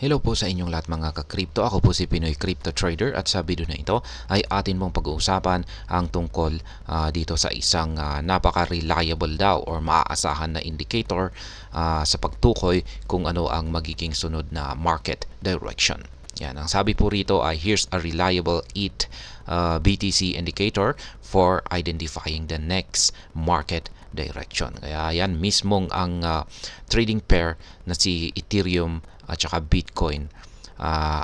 Hello po sa inyong lahat mga ka-crypto. Ako po si Pinoy Crypto Trader at sa video na ito ay atin mong pag-uusapan ang tungkol dito sa isang napaka-reliable daw or maaasahan na indicator sa pagtukoy kung ano ang magiging sunod na market direction. Yan, ang sabi po rito ay here's a reliable ETH BTC indicator for identifying the next market direction. Kaya yan mismong ang trading pair na si Ethereum at saka Bitcoin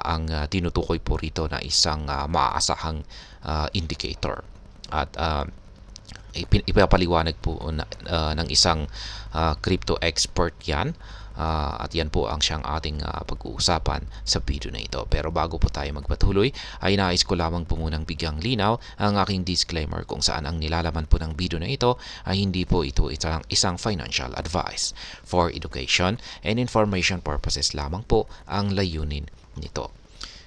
ang tinutukoy po rito na isang maaasahang indicator. At ipapaliwanag po ng isang crypto expert yan. At yan po ang siyang ating pag-uusapan sa video na ito. Pero bago po tayo magpatuloy, ay nais ko lamang po munang bigyang linaw ang aking disclaimer kung saan ang nilalaman po ng video na ito ay hindi po ito isang financial advice. For education and information purposes lamang po ang layunin nito.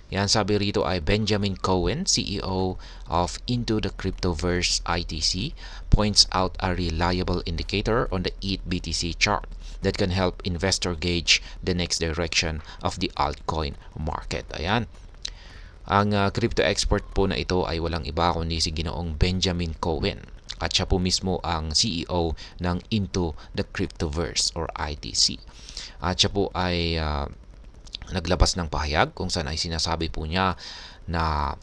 Yan, sabi rito ay Benjamin Cohen, CEO of Into the Cryptoverse ITC, points out a reliable indicator on the ETH BTC chart that can help investor gauge the next direction of the altcoin market. Ayan. Ang crypto expert po na ito ay walang iba kundi si Ginoong Benjamin Cohen. At siya po mismo ang CEO ng Into the Cryptoverse or ITC. At siya po ay naglabas ng pahayag kung saan ay sinasabi po niya na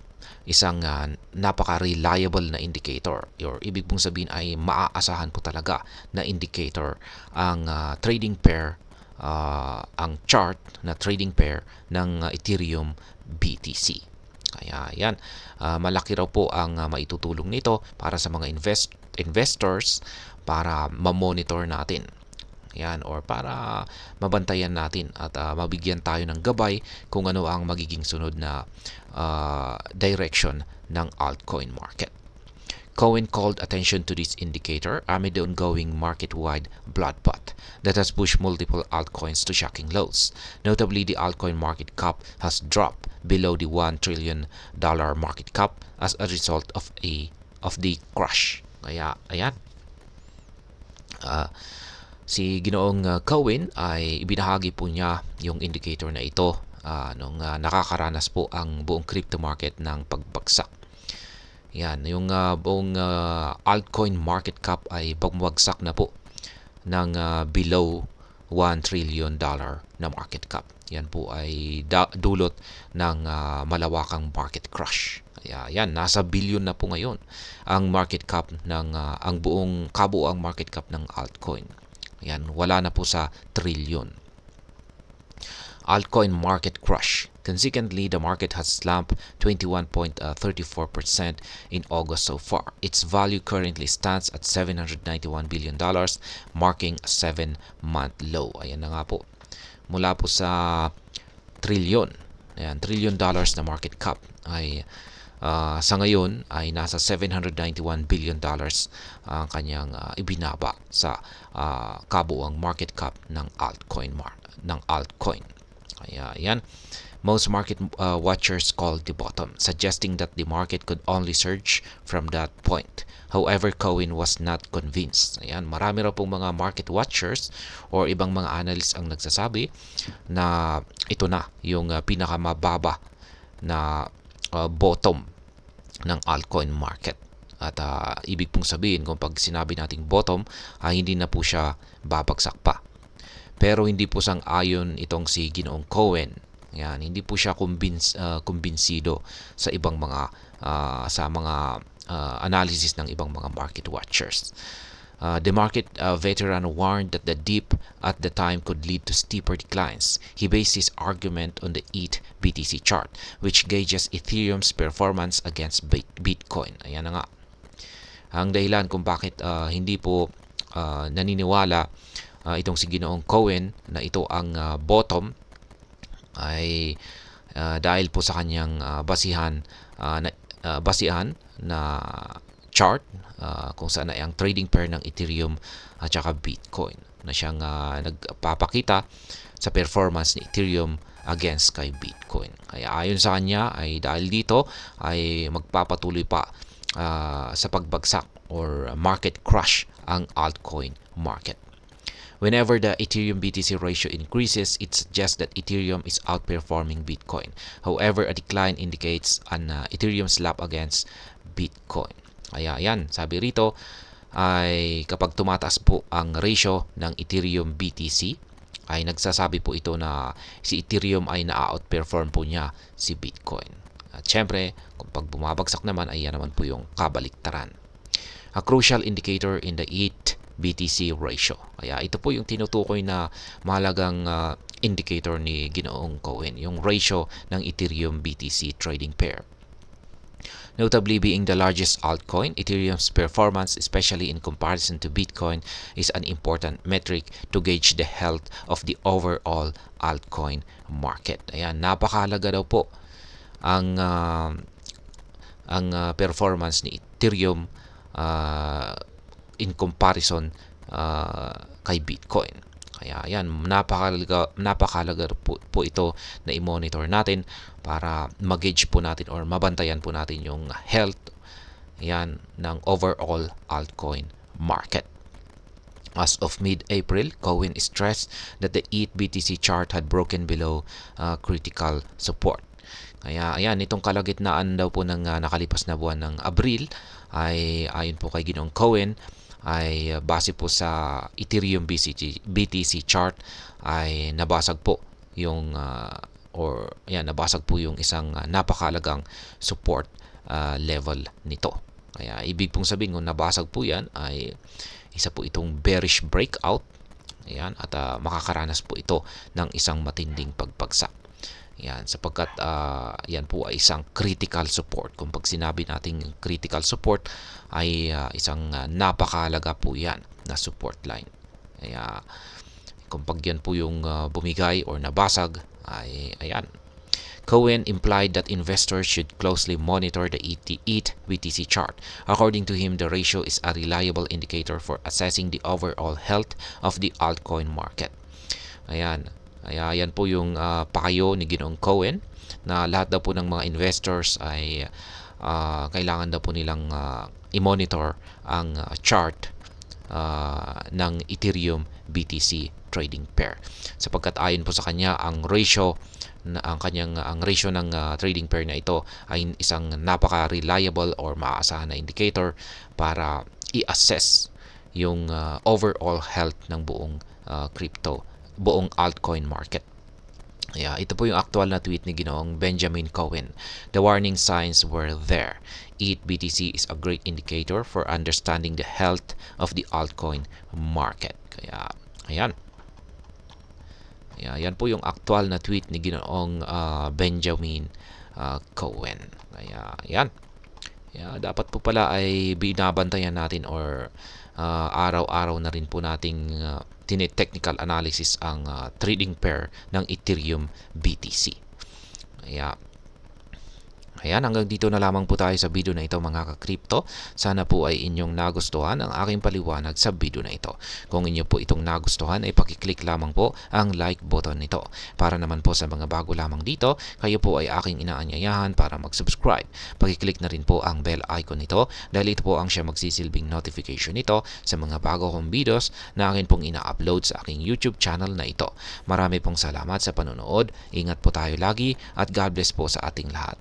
isang napaka-reliable na indicator or ibig pong sabihin ay maaasahan po talaga na indicator ang trading pair, ang chart na trading pair ng Ethereum BTC. Kaya yan, malaki raw po ang maitutulong nito para sa mga investors para ma-monitor natin. Yan, or para mabantayan natin at mabigyan tayo ng gabay kung ano ang magiging sunod na direction ng altcoin market. Cohen called attention to this indicator amid the ongoing market-wide bloodbath that has pushed multiple altcoins to shocking lows. Notably, the altcoin market cap has dropped below the $1 trillion market cap as a result of the crash. Kaya, ayan. Si Ginoong Cohen ay ibinahagi po niya yung indicator na ito nung nakakaranas po ang buong crypto market ng pagbagsak. Yan, yung buong altcoin market cap ay bumagsak na po ng below $1 trillion na market cap. Yan po ay dulot ng malawakang market crash. Kaya yan, nasa billion na po ngayon ang market cap ng ang buong kabuuang market cap ng altcoin. Yan, wala na po sa trillion. Altcoin market crash. Consequently, the market has slumped 21.34% in August so far. Its value currently stands at $791 billion, marking a 7-month low. Ayan na nga po. Mula po sa trillion, ayan, $trillion na market cap ay sa ngayon ay nasa $791 billion ang kanyang ibinaba sa kabuuang market cap ng altcoin. Kaya yan, most market watchers called the bottom, suggesting that the market could only surge from that point. However, Cohen was not convinced. Ayan, marami raw pong mga market watchers or ibang mga analysts ang nagsasabi na ito na yung pinakamababa na bottom ng altcoin market. At ibig pong sabihin kung pag sinabi nating bottom, hindi na po siya babagsak pa. Pero hindi po sang-ayon itong si Ginoong Cohen. Yan, hindi po siya kumbinsido sa ibang mga analysis ng ibang mga market watchers. The market veteran warned that the dip at the time could lead to steeper declines. He based his argument on the ETH BTC chart, which gauges Ethereum's performance against Bitcoin. Ayan na nga. Ang dahilan kung bakit hindi po naniniwala itong si Ginoong Cohen na ito ang bottom ay dahil po sa kanyang basihan na chart kung saan ay ang trading pair ng Ethereum at saka Bitcoin na siyang nagpapakita sa performance ni Ethereum against kay Bitcoin. Kaya ayon sa kanya ay dahil dito ay magpapatuloy pa sa pagbagsak or market crash ang altcoin market. Whenever the Ethereum BTC ratio increases, it suggests that Ethereum is outperforming Bitcoin. However, a decline indicates an Ethereum slap against Bitcoin. Kaya yan, sabi rito ay kapag tumataas po ang ratio ng Ethereum BTC, ay nagsasabi po ito na si Ethereum ay na-outperform po niya si Bitcoin. At syempre, kung pag bumabagsak naman ay yan naman po yung kabaliktaran. A crucial indicator in the ETH BTC ratio. Kaya ito po yung tinutukoy na mahalagang indicator ni Ginoong Cohen, yung ratio ng Ethereum BTC trading pair. Notably being the largest altcoin, Ethereum's performance, especially in comparison to Bitcoin, is an important metric to gauge the health of the overall altcoin market. Ayan, napakahalaga daw po ang performance ni Ethereum in comparison kay Bitcoin. Kaya ayan, napakahalaga po ito na i-monitor natin para mag-gauge po natin or mabantayan po natin yung health yan ng overall altcoin market. As of mid-April, Cohen stressed that the ETH BTC chart had broken below critical support. Kaya ayan, itong kalagitnaan daw po ng nakalipas na buwan ng Abril ay ayon po kay Ginoong Cohen ay base po sa Ethereum BTC chart ay nabasag po yung nabasag po yung isang napakalagang support level nito. Kaya ibig pong sabihin kung nabasag po yan ay isa po itong bearish breakout. Ayan, at makakaranas po ito ng isang matinding pagbagsak. Yan, sapagkat yan po ay isang critical support. Kung pag sinabi nating critical support ay isang napakahalaga po yan na support line. Kaya kung pag yan po yung bumigay or nabasag ay ayan. Cohen implied that investors should closely monitor the ETH BTC chart. According to him, the ratio is a reliable indicator for assessing the overall health of the altcoin market. Ayan. Kaya yan po yung payo ni Ginoong Cohen na lahat daw po ng mga investors ay kailangan daw po nilang i-monitor ang chart ng Ethereum BTC trading pair. Sapagkat ayon po sa kanya ang ratio ng trading pair na ito ay isang napaka-reliable or maaasahan na indicator para i-assess yung overall health ng buong buong altcoin market. Yeah, ito po yung actual na tweet ni Ginoong Benjamin Cohen. The warning signs were there. ETH BTC is a great indicator for understanding the health of the altcoin market. Kaya, ayan. Yan po yung actual na tweet ni Ginoong Benjamin Cohen. Kaya, ayan. Dapat po pala ay binabantayan natin or araw-araw na rin po nating technical analysis ang trading pair ng Ethereum BTC. Ayan, hanggang dito na lamang po tayo sa video na ito mga ka-crypto. Sana po ay inyong nagustuhan ang aking paliwanag sa video na ito. Kung inyo po itong nagustuhan ay pakiclick lamang po ang like button nito. Para naman po sa mga bago lamang dito, kayo po ay aking inaanyayahan para mag-subscribe. Pakiclick na rin po ang bell icon nito dahil ito po ang siya magsisilbing notification nito sa mga bago kong videos na akin pong ina-upload sa aking YouTube channel na ito. Marami pong salamat sa panonood. Ingat po tayo lagi at God bless po sa ating lahat.